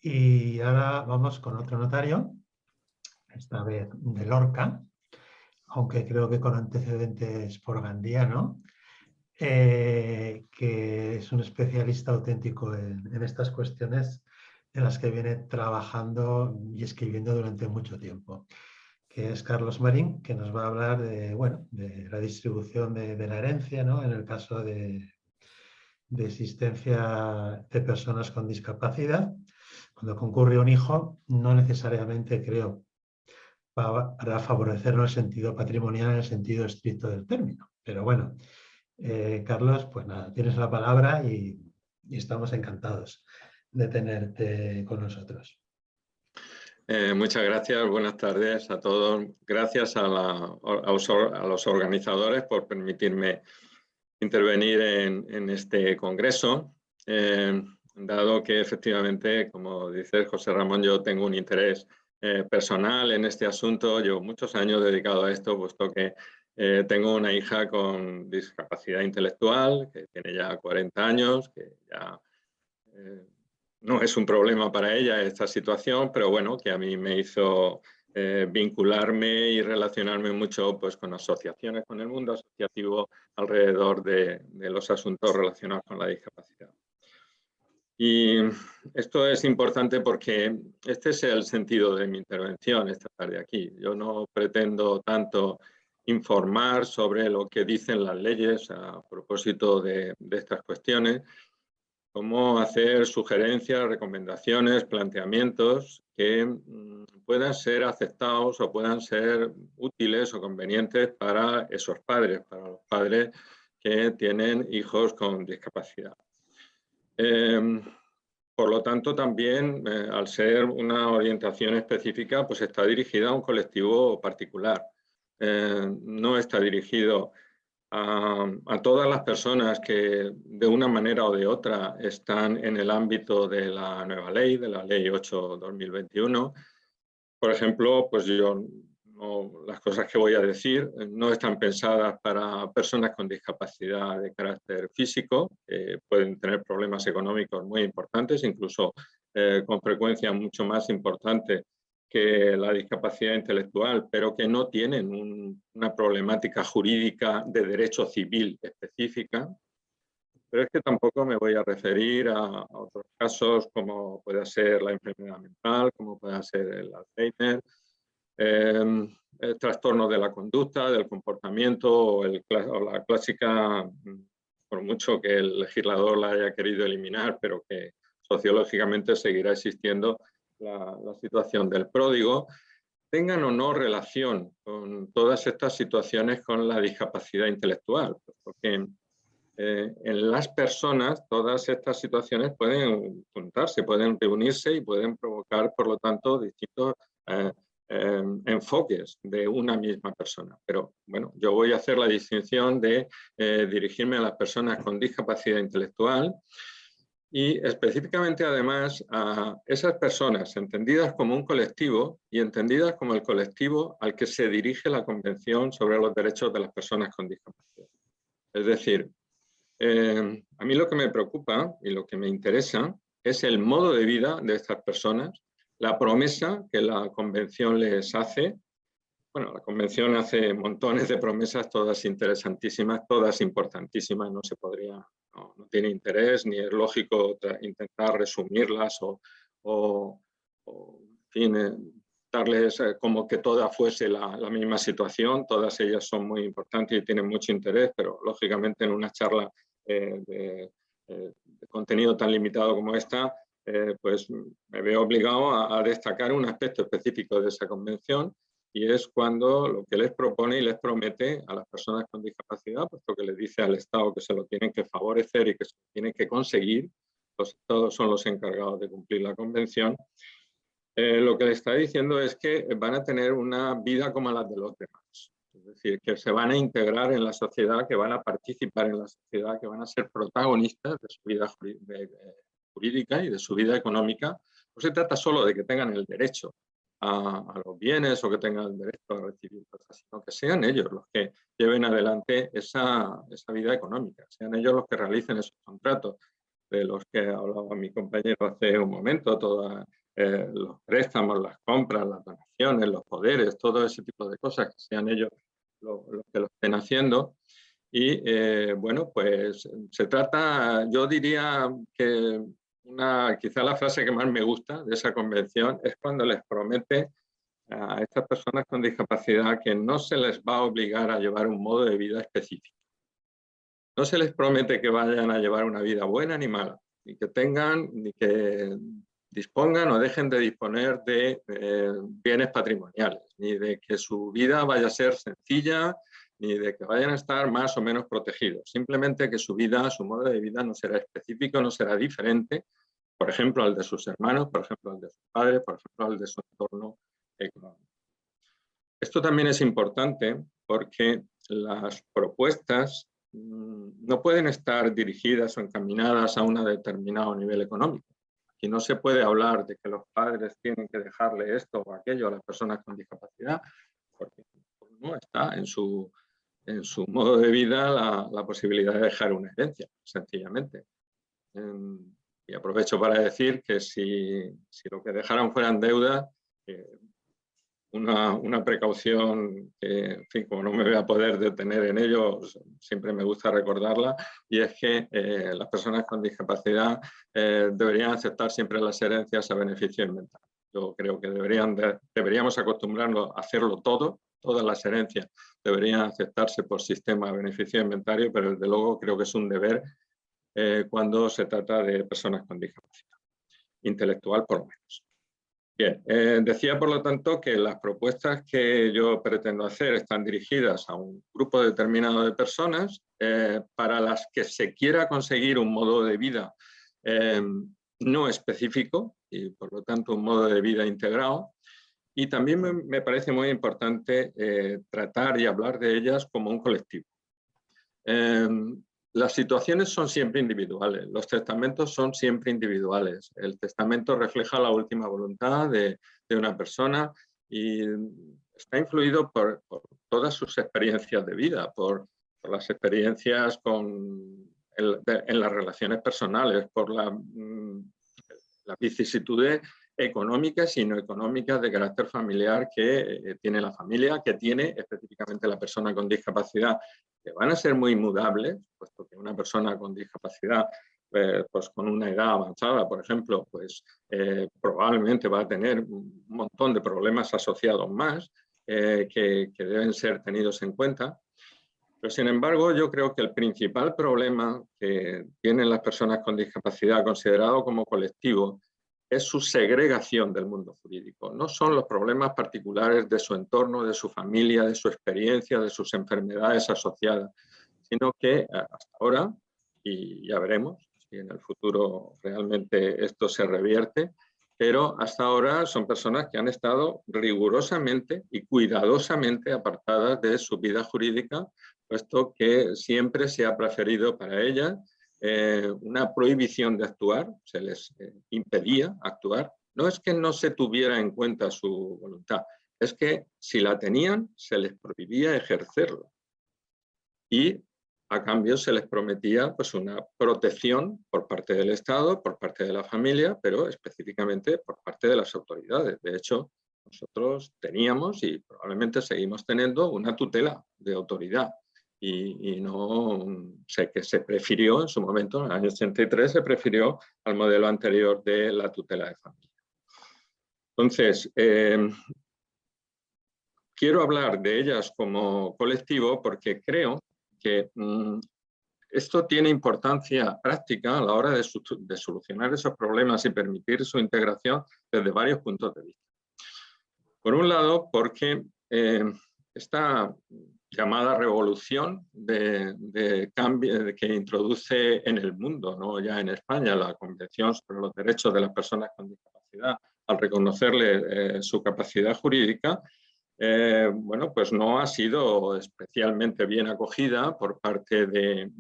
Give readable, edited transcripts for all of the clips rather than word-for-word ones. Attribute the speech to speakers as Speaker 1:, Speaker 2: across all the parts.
Speaker 1: Y ahora vamos con otro notario, esta vez de Lorca, aunque creo que con antecedentes por Gandía, ¿no? Que es un especialista auténtico en estas cuestiones en las que viene trabajando y escribiendo durante mucho tiempo, que es Carlos Marín, que nos va a hablar de, bueno, de la distribución de la herencia, ¿no? En el caso de existencia de personas con discapacidad. Cuando concurre un hijo, no necesariamente, creo, para favorecerlo en el sentido patrimonial, en el sentido estricto del término. Pero bueno, Carlos, pues nada, tienes la palabra y estamos encantados de tenerte con nosotros.
Speaker 2: Muchas gracias, buenas tardes a todos. Gracias a los organizadores por permitirme intervenir en este congreso, dado que efectivamente, como dice José Ramón, yo tengo un interés personal en este asunto. Llevo muchos años dedicado a esto, puesto que tengo una hija con discapacidad intelectual, que tiene ya 40 años, que ya no es un problema para ella esta situación, pero bueno, que a mí me hizo vincularme y relacionarme mucho pues, con asociaciones, con el mundo asociativo alrededor de los asuntos relacionados con la discapacidad. Y esto es importante porque este es el sentido de mi intervención esta tarde aquí. Yo no pretendo tanto informar sobre lo que dicen las leyes a propósito de estas cuestiones, cómo hacer sugerencias, recomendaciones, planteamientos que puedan ser aceptados o puedan ser útiles o convenientes para esos padres, para los padres que tienen hijos con discapacidad. Por lo tanto, también, al ser una orientación específica, pues está dirigida a un colectivo particular. No está dirigido a todas las personas que de una manera o de otra están en el ámbito de la nueva ley, de la Ley 8/2021. Por ejemplo, pues las cosas que voy a decir no están pensadas para personas con discapacidad de carácter físico, que pueden tener problemas económicos muy importantes, incluso con frecuencia mucho más importantes que la discapacidad intelectual, pero que no tienen una problemática jurídica de derecho civil específica. Pero es que tampoco me voy a referir a otros casos como pueda ser la enfermedad mental, como pueda ser el Alzheimer, el trastorno de la conducta, del comportamiento o la clásica, por mucho que el legislador la haya querido eliminar, pero que sociológicamente seguirá existiendo, la situación del pródigo, tengan o no relación con todas estas situaciones con la discapacidad intelectual, porque en las personas todas estas situaciones pueden juntarse, pueden reunirse y pueden provocar, por lo tanto, distintos enfoques de una misma persona. Pero bueno, yo voy a hacer la distinción de dirigirme a las personas con discapacidad intelectual y específicamente además a esas personas entendidas como un colectivo y entendidas como el colectivo al que se dirige la Convención sobre los Derechos de las Personas con Discapacidad. Es decir, a mí lo que me preocupa y lo que me interesa es el modo de vida de estas personas, la promesa que la Convención les hace. Bueno, la Convención hace montones de promesas, todas interesantísimas, todas importantísimas, no tiene interés ni es lógico intentar resumirlas o en fin, darles como que toda fuese la misma situación. Todas ellas son muy importantes y tienen mucho interés, pero lógicamente en una charla de contenido tan limitado como esta, pues me veo obligado a destacar un aspecto específico de esa convención, y es cuando lo que les propone y les promete a las personas con discapacidad, puesto que les dice al Estado que se lo tienen que favorecer y que se lo tienen que conseguir, los Estados son los encargados de cumplir la convención, lo que le está diciendo es que van a tener una vida como las de los demás. Es decir, que se van a integrar en la sociedad, que van a participar en la sociedad, que van a ser protagonistas de su vida jurídica y de su vida económica. No se trata solo de que tengan el derecho a los bienes o que tengan el derecho a recibir cosas, sino que sean ellos los que lleven adelante esa vida económica, sean ellos los que realicen esos contratos de los que hablaba mi compañero hace un momento, toda los préstamos, las compras, las donaciones, los poderes, todo ese tipo de cosas, que sean ellos los que lo estén haciendo. Y bueno, pues se trata, yo diría que quizá la frase que más me gusta de esa convención es cuando les promete a estas personas con discapacidad que no se les va a obligar a llevar un modo de vida específico. No se les promete que vayan a llevar una vida buena ni mala, ni que tengan, ni que dispongan o dejen de disponer de bienes patrimoniales, ni de que su vida vaya a ser sencilla, ni de que vayan a estar más o menos protegidos. Simplemente que su vida, su modo de vida no será específico, no será diferente, por ejemplo, al de sus hermanos, por ejemplo, al de sus padres, por ejemplo, al de su entorno económico. Esto también es importante porque las propuestas no pueden estar dirigidas o encaminadas a un determinado nivel económico. Aquí no se puede hablar de que los padres tienen que dejarle esto o aquello a las personas con discapacidad, porque no está en su modo de vida la posibilidad de dejar una herencia, sencillamente. Y aprovecho para decir que si lo que dejaran fueran deudas, una precaución que, en fin, como no me voy a poder detener en ello, siempre me gusta recordarla, y es que las personas con discapacidad deberían aceptar siempre las herencias a beneficio inventario. Yo creo que deberíamos acostumbrarnos a hacerlo todo, todas las herencias deberían aceptarse por sistema de beneficio inventario, pero desde luego creo que es un deber cuando se trata de personas con discapacidad intelectual, por lo menos. Bien, decía por lo tanto que las propuestas que yo pretendo hacer están dirigidas a un grupo determinado de personas para las que se quiera conseguir un modo de vida no específico y por lo tanto un modo de vida integrado. Y también me parece muy importante tratar y hablar de ellas como un colectivo. Las situaciones son siempre individuales, los testamentos son siempre individuales. El testamento refleja la última voluntad de una persona y está influido por todas sus experiencias de vida, por las experiencias en las relaciones personales, por las vicisitudes económicas y no económicas de carácter familiar que tiene la familia, que tiene específicamente la persona con discapacidad, que van a ser muy mudables, puesto que una persona con discapacidad, pues con una edad avanzada, por ejemplo, pues probablemente va a tener un montón de problemas asociados más que deben ser tenidos en cuenta. Pero sin embargo, yo creo que el principal problema que tienen las personas con discapacidad considerado como colectivo es su segregación del mundo jurídico. No son los problemas particulares de su entorno, de su familia, de su experiencia, de sus enfermedades asociadas, sino que hasta ahora, y ya veremos si en el futuro realmente esto se revierte, pero hasta ahora son personas que han estado rigurosamente y cuidadosamente apartadas de su vida jurídica, puesto que siempre se ha preferido para ellas una prohibición de actuar, se les impedía actuar. No es que no se tuviera en cuenta su voluntad, es que si la tenían, se les prohibía ejercerlo. Y a cambio se les prometía pues, una protección por parte del Estado, por parte de la familia, pero específicamente por parte de las autoridades. De hecho, nosotros teníamos y probablemente seguimos teniendo una tutela de autoridad. Y no sé que se prefirió en su momento, en el año 83, se prefirió al modelo anterior de la tutela de familia. Entonces, quiero hablar de ellas como colectivo porque creo que esto tiene importancia práctica a la hora de solucionar esos problemas y permitir su integración desde varios puntos de vista. Por un lado, porque esta llamada revolución de cambio que introduce en el mundo, no ya en España, la Convención sobre los Derechos de las Personas con Discapacidad, al reconocerle su capacidad jurídica, bueno, pues no ha sido especialmente bien acogida por parte del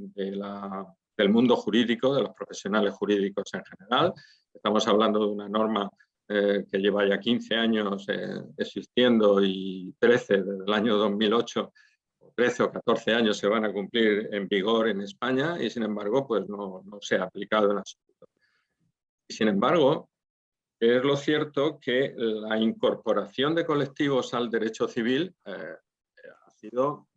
Speaker 2: mundo jurídico, de los profesionales jurídicos en general. Estamos hablando de una norma que lleva ya 15 años existiendo y 13 desde el año 2008, 13 o 14 años se van a cumplir en vigor en España y sin embargo pues no se ha aplicado en absoluto. Y sin embargo, es lo cierto que la incorporación de colectivos al derecho civil ha sido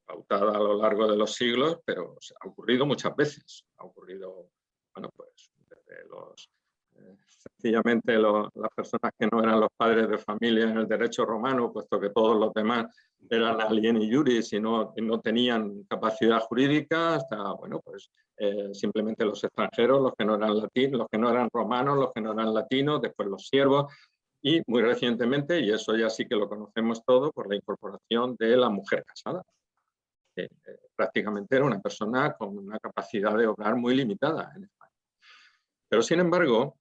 Speaker 2: pautada a lo largo de los siglos, pero ha ocurrido muchas veces. Ha ocurrido, bueno, pues desde sencillamente las personas que no eran los padres de familia en el derecho romano, puesto que todos los demás eran alieni juris y no tenían capacidad jurídica, hasta, bueno, pues simplemente los extranjeros, los que no eran latinos, los que no eran romanos, los que no eran latinos, después los siervos, y muy recientemente, y eso ya sí que lo conocemos todo, por la incorporación de la mujer casada. Prácticamente era una persona con una capacidad de obrar muy limitada en España. Pero sin embargo,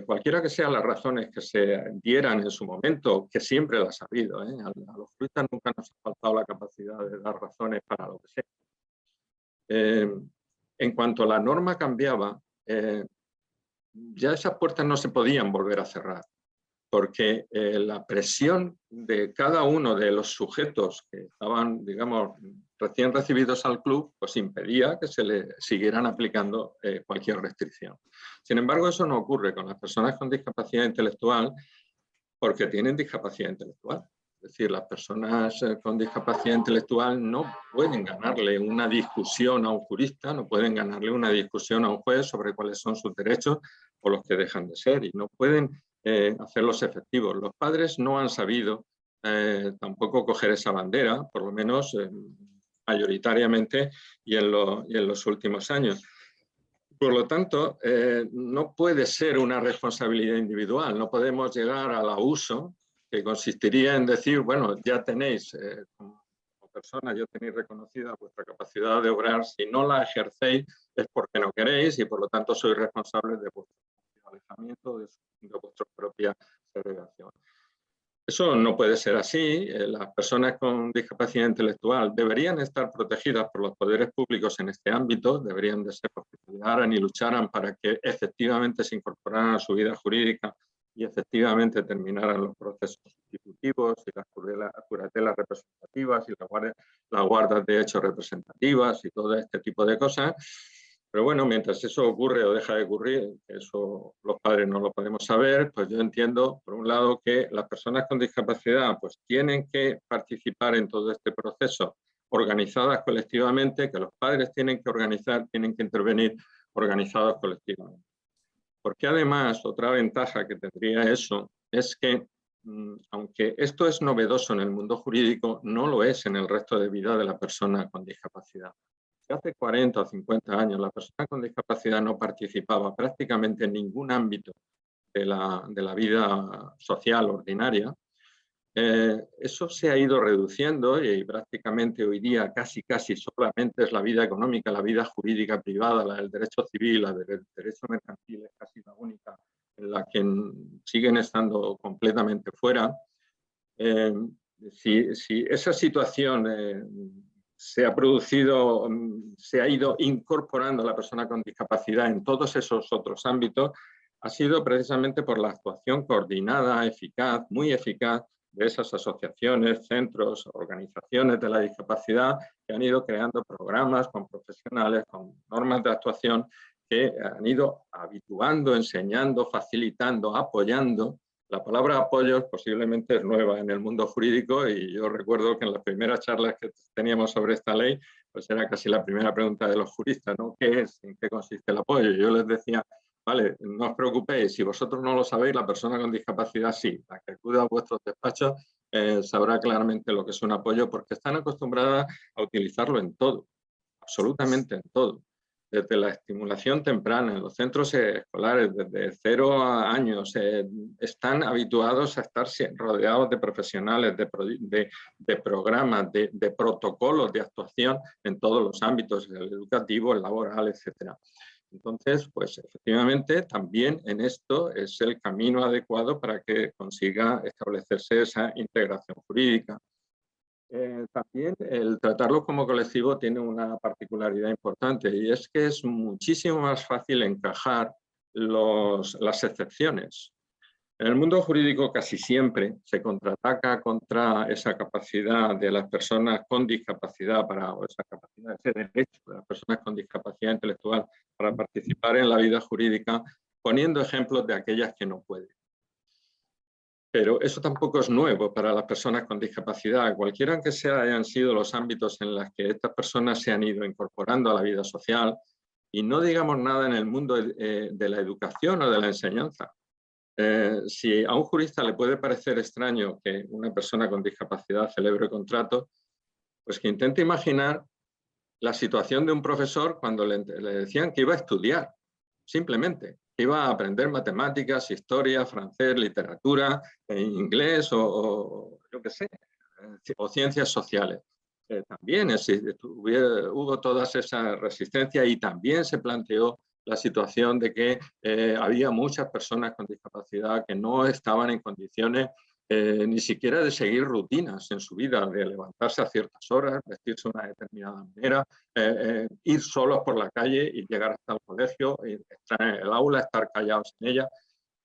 Speaker 2: cualquiera que sean las razones que se dieran en su momento, que siempre las ha habido, a los juristas nunca nos ha faltado la capacidad de dar razones para lo que sea. En cuanto la norma cambiaba, ya esas puertas no se podían volver a cerrar, porque la presión de cada uno de los sujetos que estaban, digamos, recién recibidos al club, pues impedía que se le siguieran aplicando cualquier restricción. Sin embargo, eso no ocurre con las personas con discapacidad intelectual, porque tienen discapacidad intelectual. Es decir, las personas con discapacidad intelectual no pueden ganarle una discusión a un jurista, no pueden ganarle una discusión a un juez sobre cuáles son sus derechos o los que dejan de ser, y no pueden hacerlos efectivos. Los padres no han sabido tampoco coger esa bandera, por lo menos mayoritariamente y en los últimos años. Por lo tanto, no puede ser una responsabilidad individual, no podemos llegar al abuso, que consistiría en decir, bueno, ya tenéis, como persona, ya tenéis reconocida vuestra capacidad de obrar, si no la ejercéis es porque no queréis y por lo tanto sois responsables de vuestro alejamiento, de vuestra propia segregación. Eso no puede ser así. Las personas con discapacidad intelectual deberían estar protegidas por los poderes públicos en este ámbito, deberían de ser los que cuidaran y lucharan para que efectivamente se incorporaran a su vida jurídica y efectivamente terminaran los procesos sustitutivos y las curatelas representativas y las guardas de hechos representativas y todo este tipo de cosas. Pero bueno, mientras eso ocurre o deja de ocurrir, eso los padres no lo podemos saber, pues yo entiendo, por un lado, que las personas con discapacidad pues tienen que participar en todo este proceso organizadas colectivamente, que los padres tienen que organizar, tienen que intervenir organizados colectivamente. Porque además, otra ventaja que tendría eso es que, aunque esto es novedoso en el mundo jurídico, no lo es en el resto de vida de la persona con discapacidad. Hace 40 o 50 años la persona con discapacidad no participaba prácticamente en ningún ámbito de la vida social ordinaria. Eso se ha ido reduciendo y prácticamente hoy día casi solamente es la vida económica, la vida jurídica privada, la del derecho civil, la del derecho mercantil es casi la única en la que siguen estando completamente fuera. Si esa situación se ha producido, se ha ido incorporando a la persona con discapacidad en todos esos otros ámbitos, ha sido precisamente por la actuación coordinada, eficaz, muy eficaz, de esas asociaciones, centros, organizaciones de la discapacidad que han ido creando programas con profesionales, con normas de actuación que han ido habituando, enseñando, facilitando, apoyando. La palabra apoyos posiblemente es nueva en el mundo jurídico y yo recuerdo que en las primeras charlas que teníamos sobre esta ley, pues era casi la primera pregunta de los juristas, ¿no? ¿Qué es? ¿En qué consiste el apoyo? Y yo les decía, vale, no os preocupéis, si vosotros no lo sabéis, la persona con discapacidad sí, la que acude a vuestros despachos sabrá claramente lo que es un apoyo porque están acostumbradas a utilizarlo en todo, absolutamente en todo. Desde la estimulación temprana, en los centros escolares, desde 0 años, están habituados a estar rodeados de profesionales, de programas, de protocolos de actuación en todos los ámbitos, el educativo, el laboral, etc. Entonces, pues efectivamente, también en esto es el camino adecuado para que consiga establecerse esa integración jurídica. También el tratarlo como colectivo tiene una particularidad importante y es que es muchísimo más fácil encajar las excepciones. En el mundo jurídico casi siempre se contraataca contra esa capacidad de las personas con discapacidad o esa capacidad, ese derecho de las personas con discapacidad intelectual para participar en la vida jurídica poniendo ejemplos de aquellas que no pueden. Pero eso tampoco es nuevo para las personas con discapacidad. Cualquiera que hayan sido los ámbitos en los que estas personas se han ido incorporando a la vida social, y no digamos nada en el mundo de la educación o de la enseñanza. Si a un jurista le puede parecer extraño que una persona con discapacidad celebre contratos, pues que intente imaginar la situación de un profesor cuando le decían que iba a estudiar, simplemente. Iba a aprender matemáticas, historia, francés, literatura, inglés o yo qué sé, o ciencias sociales. También hubo todas esas resistencias y también se planteó la situación de que había muchas personas con discapacidad que no estaban en condiciones ni siquiera de seguir rutinas en su vida, de levantarse a ciertas horas, vestirse de una determinada manera, ir solos por la calle y llegar hasta el colegio, estar en el aula, estar callados en ella.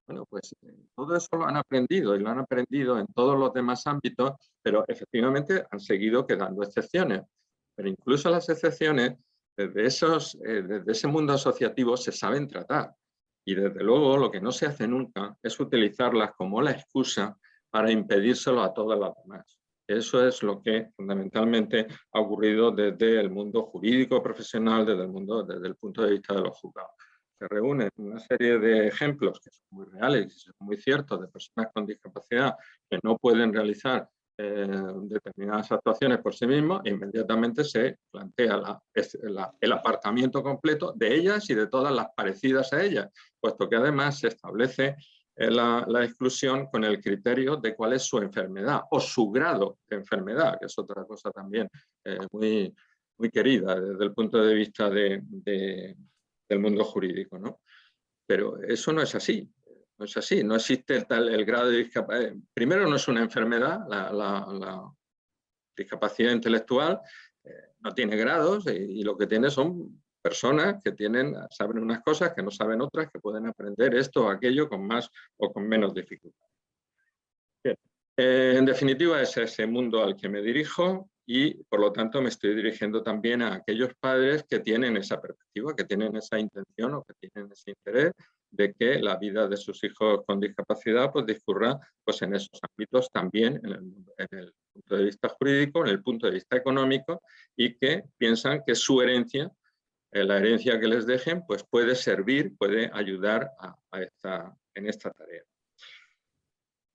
Speaker 2: Bueno, pues todo eso lo han aprendido y lo han aprendido en todos los demás ámbitos, pero efectivamente han seguido quedando excepciones. Pero incluso las excepciones, desde ese mundo asociativo se saben tratar. Y desde luego lo que no se hace nunca es utilizarlas como la excusa para impedírselo a todas las demás. Eso es lo que fundamentalmente ha ocurrido desde el mundo jurídico profesional, desde el punto de vista de los juzgados. Se reúnen una serie de ejemplos que son muy reales y son muy ciertos de personas con discapacidad que no pueden realizar determinadas actuaciones por sí mismos e inmediatamente se plantea el apartamiento completo de ellas y de todas las parecidas a ellas, puesto que además se establece la exclusión con el criterio de cuál es su enfermedad o su grado de enfermedad, que es otra cosa también muy, muy querida desde el punto de vista del mundo jurídico, ¿no? Pero eso no es así. No es así, no existe el grado de discapacidad. Primero, no es una enfermedad, la discapacidad intelectual no tiene grados y lo que tiene son personas que saben unas cosas que no saben otras, que pueden aprender esto o aquello con más o con menos dificultad. Bien. En definitiva, es ese mundo al que me dirijo y, por lo tanto, me estoy dirigiendo también a aquellos padres que tienen esa perspectiva, que tienen esa intención o que tienen ese interés de que la vida de sus hijos con discapacidad pues, discurra pues, en esos ámbitos también, en el punto de vista jurídico, en el punto de vista económico, y que piensan que su herencia, la herencia que les dejen, pues puede servir, puede ayudar en esta tarea.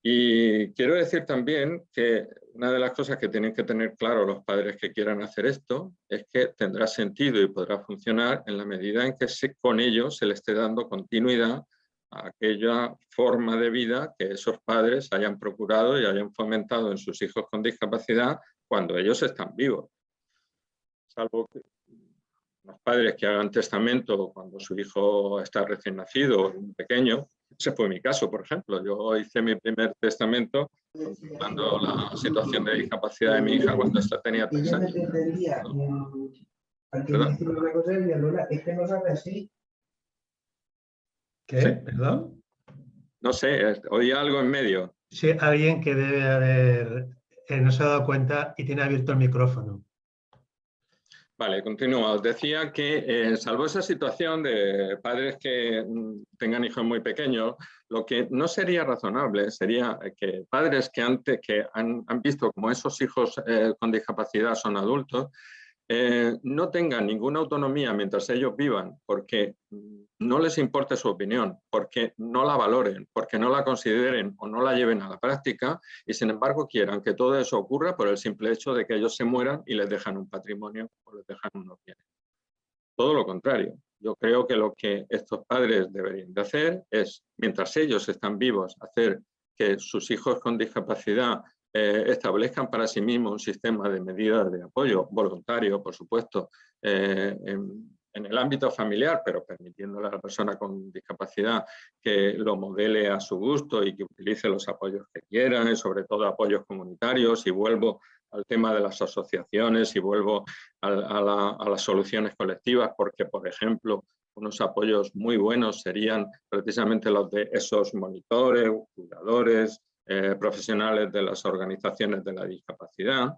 Speaker 2: Y quiero decir también que una de las cosas que tienen que tener claro los padres que quieran hacer esto es que tendrá sentido y podrá funcionar en la medida en que con ello se le esté dando continuidad a aquella forma de vida que esos padres hayan procurado y hayan fomentado en sus hijos con discapacidad cuando ellos están vivos. Salvo que los padres que hagan testamento cuando su hijo está recién nacido o pequeño. Ese fue mi caso, por ejemplo. Yo hice mi primer testamento contemplando la situación de discapacidad de mi hija cuando esta tenía 3 años.
Speaker 1: ¿Qué?
Speaker 2: ¿Sí?
Speaker 1: ¿Perdón?
Speaker 2: No sé, oí algo en medio.
Speaker 1: Sí, alguien que debe haber, no se ha dado cuenta y tiene abierto el micrófono.
Speaker 2: Vale, continúo. Os decía que, salvo esa situación de padres que tengan hijos muy pequeños, lo que no sería razonable sería que padres que han visto como esos hijos con discapacidad son adultos, no tengan ninguna autonomía mientras ellos vivan, porque no les importe su opinión, porque no la valoren, porque no la consideren o no la lleven a la práctica y sin embargo quieran que todo eso ocurra por el simple hecho de que ellos se mueran y les dejan un patrimonio o les dejan unos bienes. Todo lo contrario. Yo creo que lo que estos padres deberían de hacer es, mientras ellos están vivos, hacer que sus hijos con discapacidad establezcan para sí mismos un sistema de medidas de apoyo voluntario, por supuesto, en el ámbito familiar, pero permitiéndole a la persona con discapacidad que lo modele a su gusto y que utilice los apoyos que quieran, y sobre todo apoyos comunitarios. Y vuelvo al tema de las asociaciones y vuelvo a las soluciones colectivas, porque, por ejemplo, unos apoyos muy buenos serían precisamente los de esos monitores, cuidadores, profesionales de las organizaciones de la discapacidad.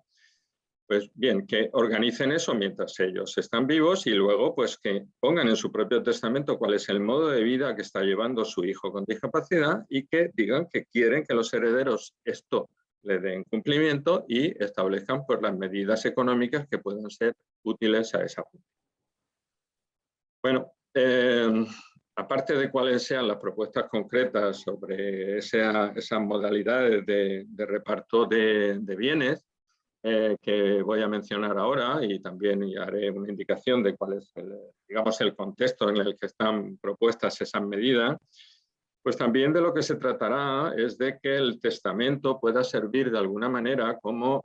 Speaker 2: Pues bien, que organicen eso mientras ellos están vivos y luego pues que pongan en su propio testamento cuál es el modo de vida que está llevando su hijo con discapacidad y que digan que quieren que los herederos esto le den cumplimiento y establezcan pues las medidas económicas que puedan ser útiles a esa función. Bueno, aparte de cuáles sean las propuestas concretas sobre esas modalidades de reparto de bienes, que voy a mencionar ahora y también haré una indicación de cuál es el contexto en el que están propuestas esas medidas, pues también de lo que se tratará es de que el testamento pueda servir de alguna manera como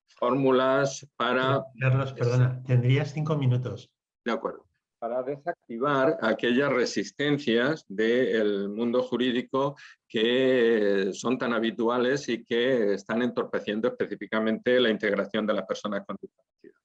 Speaker 2: fórmulas para...
Speaker 1: Carlos, perdona, tendrías 5 minutos.
Speaker 2: De acuerdo. Para desactivar aquellas resistencias del mundo jurídico que son tan habituales y que están entorpeciendo específicamente la integración de las personas con discapacidad.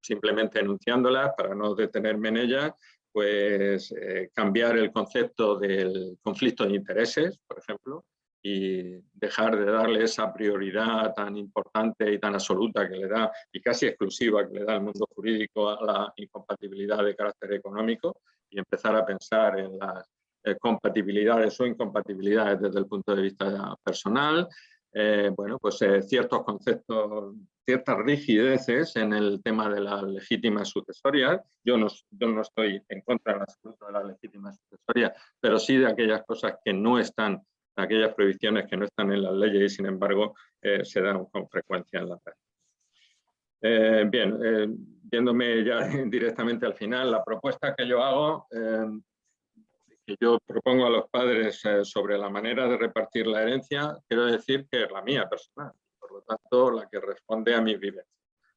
Speaker 2: Simplemente enunciándolas, para no detenerme en ellas, pues cambiar el concepto del conflicto de intereses, por ejemplo, y dejar de darle esa prioridad tan importante y tan absoluta que le da, y casi exclusiva que le da el mundo jurídico a la incompatibilidad de carácter económico y empezar a pensar en las compatibilidades o incompatibilidades desde el punto de vista personal. Bueno, pues ciertos conceptos, ciertas rigideces en el tema de las legítimas sucesorias. Yo no estoy en contra en absoluto de las legítimas sucesorias, pero sí de aquellas cosas que no están, aquellas prohibiciones que no están en las leyes y sin embargo se dan con frecuencia en la práctica. Bien, viéndome ya directamente al final, la propuesta que yo hago, que yo propongo a los padres sobre la manera de repartir la herencia, quiero decir que es la mía personal, por lo tanto la que responde a mis vivencias.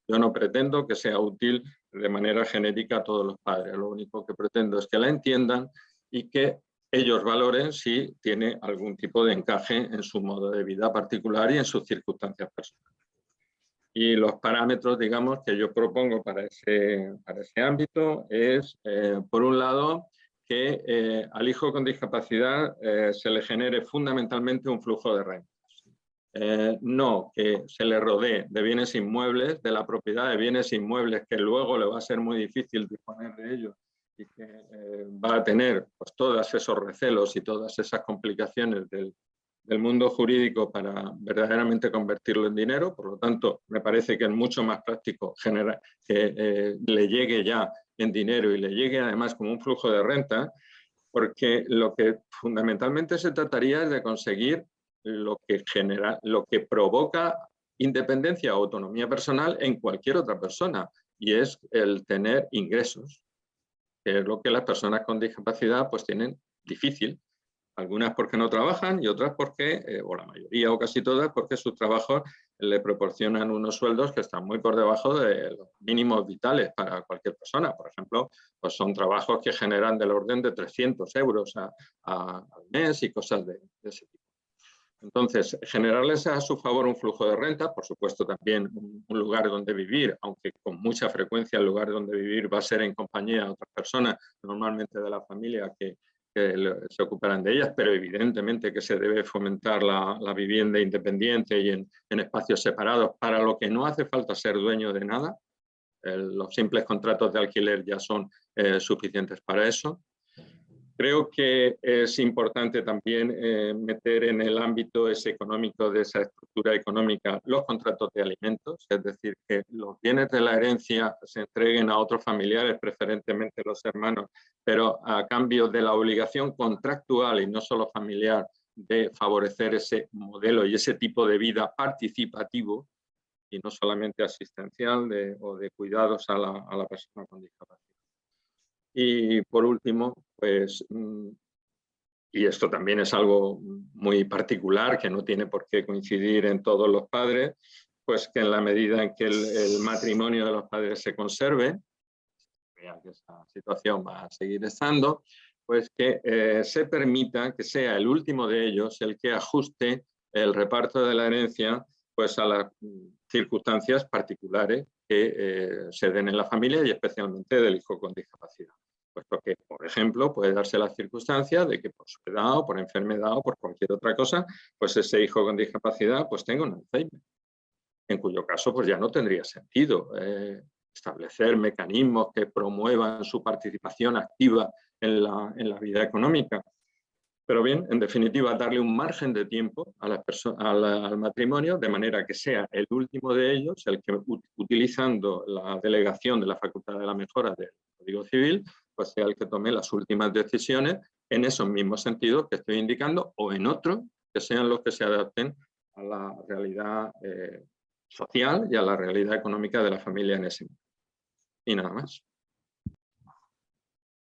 Speaker 2: Yo no pretendo que sea útil de manera genérica a todos los padres, lo único que pretendo es que la entiendan y que ellos valoren si tiene algún tipo de encaje en su modo de vida particular y en sus circunstancias personales. Y los parámetros, digamos, que yo propongo para ese ámbito es, por un lado, que al hijo con discapacidad se le genere fundamentalmente un flujo de rentas. No que se le rodee de bienes inmuebles, de la propiedad de bienes inmuebles que luego le va a ser muy difícil disponer de ellos y que va a tener pues, todos esos recelos y todas esas complicaciones del mundo jurídico para verdaderamente convertirlo en dinero. Por lo tanto, me parece que es mucho más práctico generar que le llegue ya en dinero y le llegue además como un flujo de renta, porque lo que fundamentalmente se trataría es de conseguir lo que provoca independencia o autonomía personal en cualquier otra persona, y es el tener ingresos, que es lo que las personas con discapacidad pues tienen difícil. Algunas porque no trabajan y otras porque, o la mayoría o casi todas, porque sus trabajos le proporcionan unos sueldos que están muy por debajo de los mínimos vitales para cualquier persona. Por ejemplo, pues son trabajos que generan del orden de 300 euros al mes y cosas de ese tipo. Entonces, generarles a su favor un flujo de renta, por supuesto también un lugar donde vivir, aunque con mucha frecuencia el lugar donde vivir va a ser en compañía de otras personas, normalmente de la familia que se ocuparán de ellas, pero evidentemente que se debe fomentar la vivienda independiente y en espacios separados, para lo que no hace falta ser dueño de nada. Los simples contratos de alquiler ya son suficientes para eso. Creo que es importante también meter en el ámbito ese económico, de esa estructura económica, los contratos de alimentos, es decir, que los bienes de la herencia se entreguen a otros familiares, preferentemente los hermanos, pero a cambio de la obligación contractual y no solo familiar de favorecer ese modelo y ese tipo de vida participativo y no solamente asistencial o de cuidados a la persona con discapacidad. Y por último, pues, y esto también es algo muy particular que no tiene por qué coincidir en todos los padres, pues que en la medida en que el matrimonio de los padres se conserve, vean que esta situación va a seguir estando, pues que se permita que sea el último de ellos el que ajuste el reparto de la herencia pues a las circunstancias particulares que se den en la familia y especialmente del hijo con discapacidad. Puesto que, por ejemplo, puede darse la circunstancia de que por su edad o por enfermedad o por cualquier otra cosa, pues ese hijo con discapacidad pues tenga un Alzheimer. en cuyo caso pues ya no tendría sentido establecer mecanismos que promuevan su participación activa en la vida económica. Pero bien, en definitiva, darle un margen de tiempo al matrimonio, de manera que sea el último de ellos el que, utilizando la delegación de la facultad de la mejora del Código Civil, pues sea el que tome las últimas decisiones en esos mismos sentidos que estoy indicando, o en otros que sean los que se adapten a la realidad social y a la realidad económica de la familia en ese momento. Y nada más.